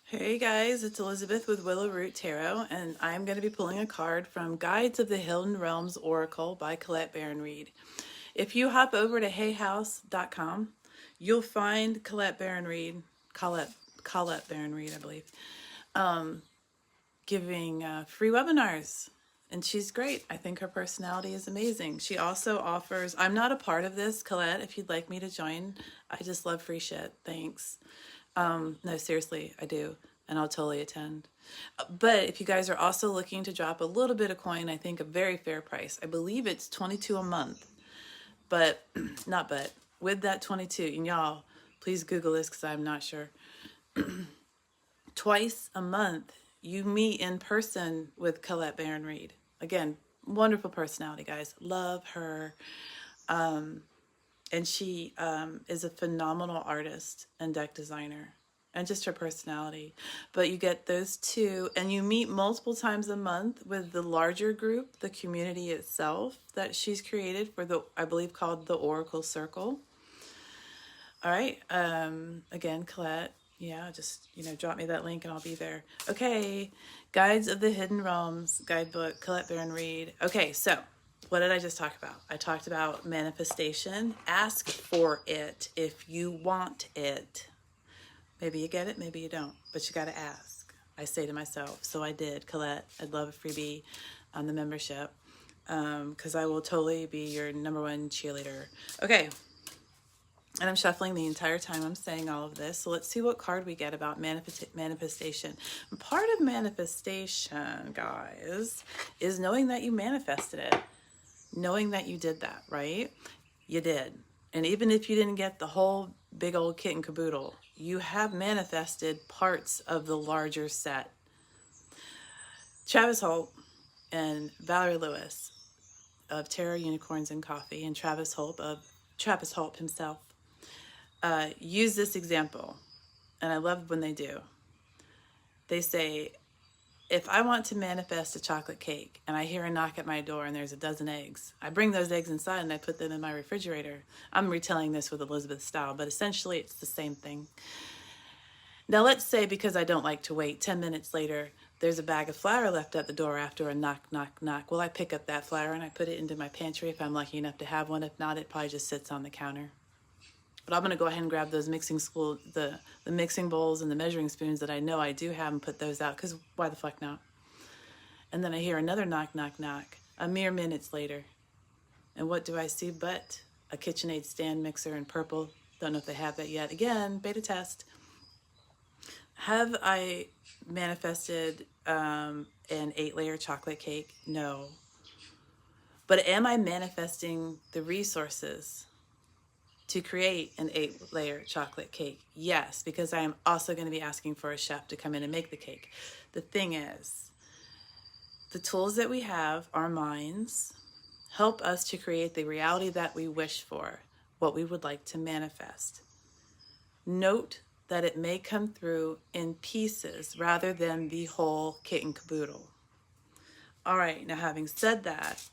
Hey guys, it's Elizabeth with Willow Root Tarot, and I'm going to be pulling a card from Guides of the Hidden Realms Oracle by Colette Baron Reed. If you hop over to heyhouse.com, you'll find Colette Baron Reed, Colette Baron Reed, I believe, giving free webinars. And she's great. I think her personality is amazing. She also offers, I'm not a part of this, Colette, if you'd like me to join. I just love free shit. Thanks. No, seriously, I do. And I'll totally attend. But if you guys are also looking to drop a little bit of coin, I think a very fair price. I believe it's $22 a month. But, not but, with that 22, and y'all, please Google this because I'm not sure. Twice a month, you meet in person with Colette Baron Reed. Again, wonderful personality, guys. Love her. And she is a phenomenal artist and deck designer, and just her personality. But you get those two, and you meet multiple times a month with the larger group, the community itself that she's created for the, I believe, called the Oracle Circle. All right. Again, Colette, yeah, just, drop me that link and I'll be there. Okay. Guides of the Hidden Realms guidebook, Colette Baron Reed. Okay, so what did I just talk about? I talked about manifestation. Ask for it if you want it. Maybe you get it, maybe you don't, but you got to ask. I say to myself, so I did. Colette, I'd love a freebie on the membership because I will totally be your #1 cheerleader. Okay, and I'm shuffling the entire time I'm saying all of this. So let's see what card we get about manifestation. And part of manifestation, guys, is knowing that you manifested it. Knowing that you did that, right? You did. And even if you didn't get the whole big old kit and caboodle, you have manifested parts of the larger set. Travis Holt and Valerie Lewis of Tarot, Unicorns, and Coffee, and Travis Holt himself, use this example. And I love when they do. They say, if I want to manifest a chocolate cake and I hear a knock at my door and there's a dozen eggs, I bring those eggs inside and I put them in my refrigerator. I'm retelling this with Elizabeth style, but essentially it's the same thing. Now let's say, because I don't like to wait, 10 minutes later, there's a bag of flour left at the door after a knock, knock, knock. Well, I pick up that flour and I put it into my pantry if I'm lucky enough to have one. If not, it probably just sits on the counter. But I'm going to go ahead and grab those the mixing bowls and the measuring spoons that I know I do have and put those out, because why the fuck not? And then I hear another knock, knock, knock, a mere minutes later. And what do I see but a KitchenAid stand mixer in purple? Don't know if they have that yet. Again, beta test. Have I manifested an 8-layer chocolate cake? No. But am I manifesting the resources to create an 8-layer chocolate cake? Yes, because I am also going to be asking for a chef to come in and make the cake. The thing is, the tools that we have, our minds, help us to create the reality that we wish for, what we would like to manifest. Note that it may come through in pieces rather than the whole kit and caboodle. All right, now having said that,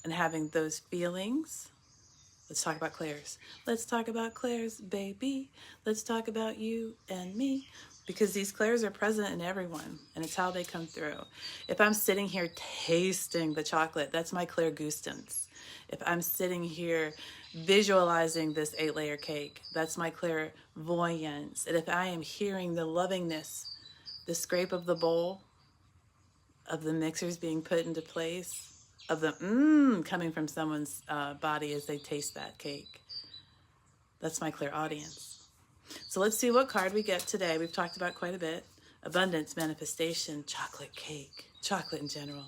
and having those feelings, let's talk about clairs. Let's talk about clairs, baby. Let's talk about you and me. Because these clairs are present in everyone, and it's how they come through. If I'm sitting here tasting the chocolate, that's my clairgustance. If I'm sitting here visualizing this 8-layer cake, that's my clairvoyance. And if I am hearing the lovingness, the scrape of the bowl, of the mixers being put into place, of the coming from someone's body as they taste that cake, that's my clairaudience. So let's see what card we get today. We've talked about quite a bit. Abundance, manifestation, chocolate cake, chocolate in general,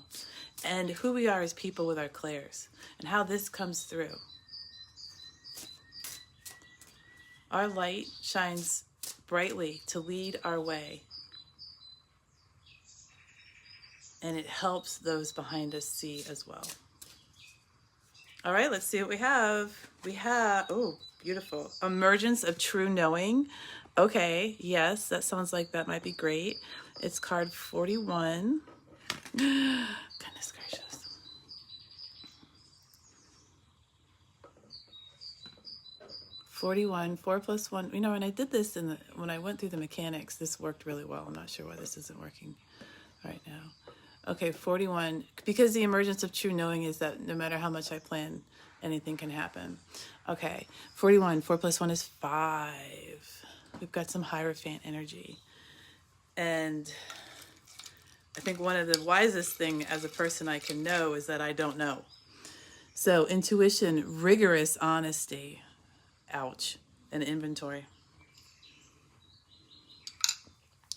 and who we are as people with our clairs, and how this comes through. Our light shines brightly to lead our way, and it helps those behind us see as well. All right, let's see what we have. We have, oh, beautiful. Emergence of true knowing. Okay, yes, that sounds like that might be great. It's card 41. Goodness gracious. 41, 4 plus 1. You know, when I did this when I went through the mechanics, this worked really well. I'm not sure why this isn't working right now. Okay, 41. Because the emergence of true knowing is that no matter how much I plan, anything can happen. Okay, 41. 4 plus 1 is 5. We've got some Hierophant energy. And I think one of the wisest thing as a person I can know is that I don't know. So intuition, rigorous honesty, ouch, and inventory.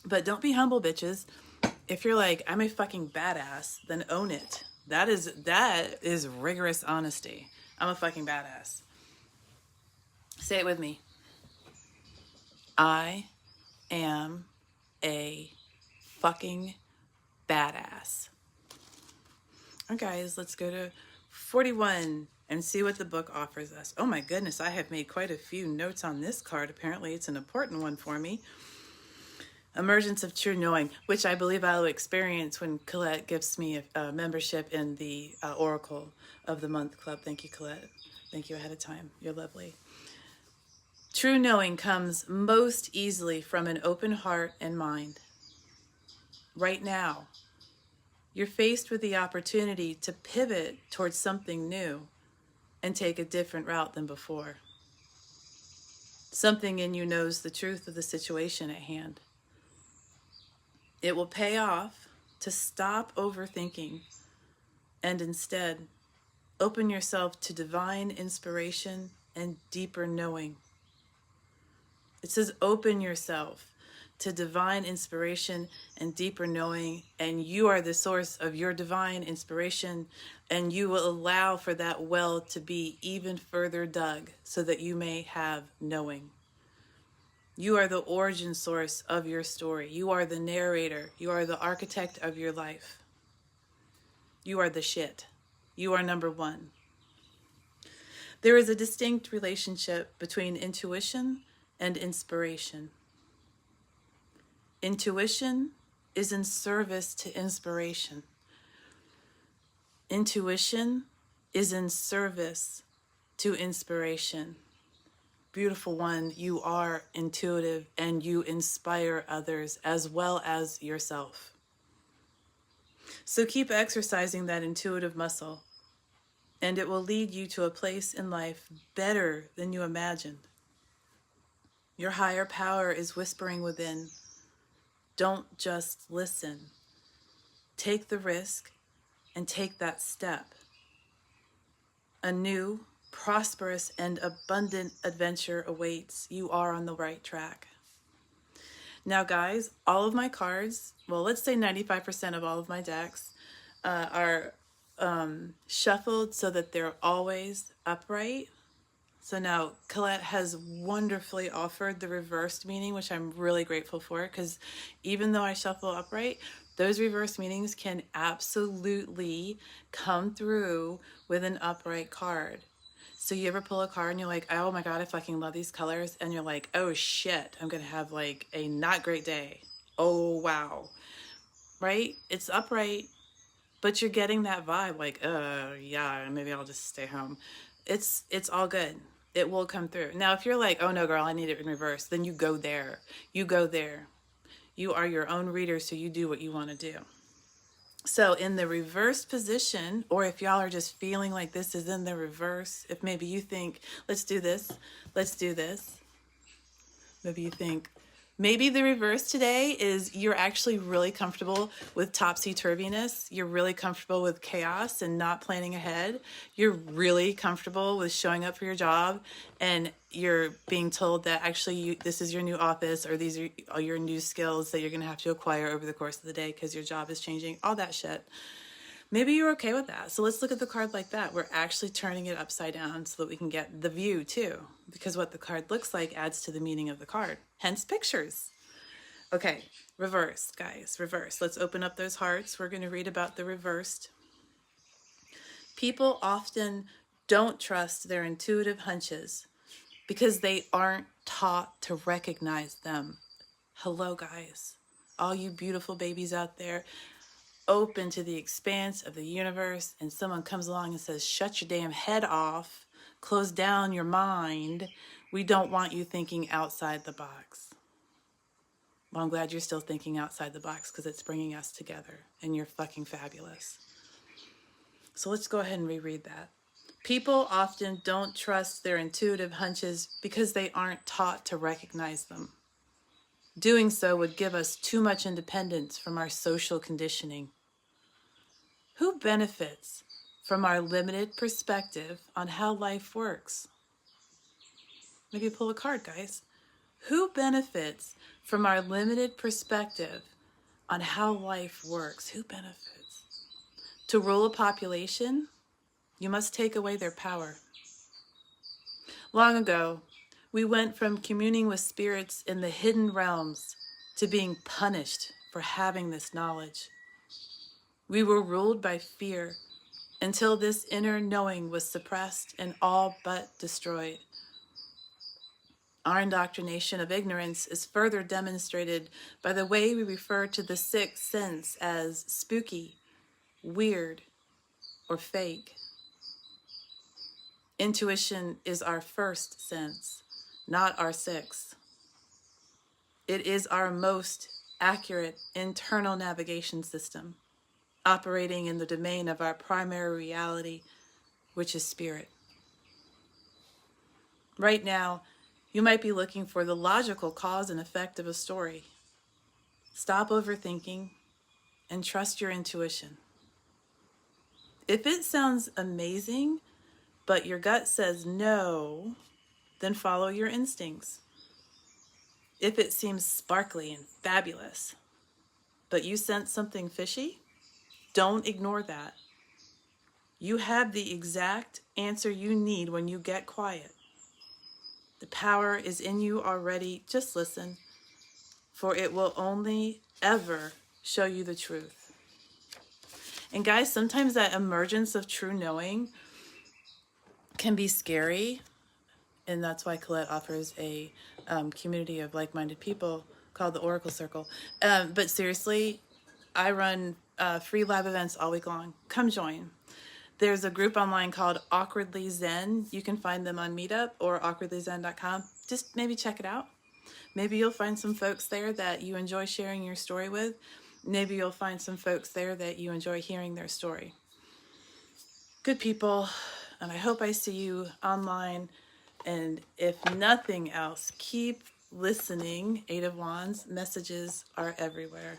But don't be humble, bitches. If you're like, I'm a fucking badass, then own it. That is rigorous honesty. I'm a fucking badass. Say it with me. I am a fucking badass. All right, guys, let's go to 41 and see what the book offers us. Oh my goodness, I have made quite a few notes on this card. Apparently it's an important one for me. Emergence of true knowing, which I believe I'll experience when Colette gives me a membership in the Oracle of the Month Club. Thank you, Colette. Thank you ahead of time. You're lovely. True knowing comes most easily from an open heart and mind. Right now, you're faced with the opportunity to pivot towards something new and take a different route than before. Something in you knows the truth of the situation at hand. It will pay off to stop overthinking and instead open yourself to divine inspiration and deeper knowing. It says open yourself to divine inspiration and deeper knowing, and you are the source of your divine inspiration, and you will allow for that well to be even further dug so that you may have knowing. You are the origin source of your story. You are the narrator. You are the architect of your life. You are the shit. You are number one. There is a distinct relationship between intuition and inspiration. Intuition is in service to inspiration. Intuition is in service to inspiration. Beautiful one, you are intuitive and you inspire others as well as yourself. So keep exercising that intuitive muscle, and it will lead you to a place in life better than you imagined. Your higher power is whispering within. Don't just listen. Take the risk and take that step. A new, prosperous, and abundant adventure awaits. You are on the right track. Now, guys, all of my cards, well, let's say 95% of all of my decks are shuffled so that they're always upright. So now Colette has wonderfully offered the reversed meaning, which I'm really grateful for, because even though I shuffle upright, those reversed meanings can absolutely come through with an upright card. So you ever pull a card and you're like, oh my God, I fucking love these colors. And you're like, oh shit, I'm going to have like a not great day. Oh, wow. Right? It's upright, but you're getting that vibe like, yeah, maybe I'll just stay home. It's all good. It will come through. Now, if you're like, oh no, girl, I need it in reverse, then you go there. You go there. You are your own reader, so you do what you want to do. So in the reversed position, or if y'all are just feeling like this is in the reverse, if maybe you think, let's do this. Maybe you think, maybe the reverse today is you're actually really comfortable with topsy-turviness. You're really comfortable with chaos and not planning ahead. You're really comfortable with showing up for your job and you're being told that actually this is your new office, or these are your new skills that you're going to have to acquire over the course of the day because your job is changing, all that shit. Maybe you're okay with that. So let's look at the card like that. We're actually turning it upside down so that we can get the view too, because what the card looks like adds to the meaning of the card, hence pictures. Okay, reverse, guys, reverse. Let's open up those hearts. We're going to read about the reversed. People often don't trust their intuitive hunches because they aren't taught to recognize them. Hello, guys. All you beautiful babies out there, open to the expanse of the universe, and someone comes along and says, shut your damn head off, close down your mind, We don't want you thinking outside the box. Well, I'm glad you're still thinking outside the box because it's bringing us together and you're fucking fabulous. So let's go ahead and reread that. People often don't trust their intuitive hunches because they aren't taught to recognize them. Doing so would give us too much independence from our social conditioning. Who benefits from our limited perspective on how life works? Maybe pull a card, guys. Who benefits from our limited perspective on how life works? Who benefits? To rule a population, you must take away their power. Long ago, we went from communing with spirits in the hidden realms to being punished for having this knowledge. We were ruled by fear until this inner knowing was suppressed and all but destroyed. Our indoctrination of ignorance is further demonstrated by the way we refer to the sixth sense as spooky, weird, or fake. Intuition is our first sense, not our sixth. It is our most accurate internal navigation system, operating in the domain of our primary reality, which is spirit. Right now, you might be looking for the logical cause and effect of a story. Stop overthinking and trust your intuition. If it sounds amazing, but your gut says no, then follow your instincts. If it seems sparkly and fabulous, but you sense something fishy, don't ignore that. You have the exact answer you need when you get quiet. The power is in you already. Just listen, for it will only ever show you the truth. And guys, sometimes that emergence of true knowing can be scary. And that's why Colette offers a community of like-minded people called the Oracle Circle. But seriously, I run free live events all week long. Come join. There's a group online called Awkwardly Zen. You can find them on Meetup or awkwardlyzen.com. Just maybe check it out. Maybe you'll find some folks there that you enjoy sharing your story with. Maybe you'll find some folks there that you enjoy hearing their story. Good people, and I hope I see you online. And if nothing else, keep listening. Eight of Wands, messages are everywhere.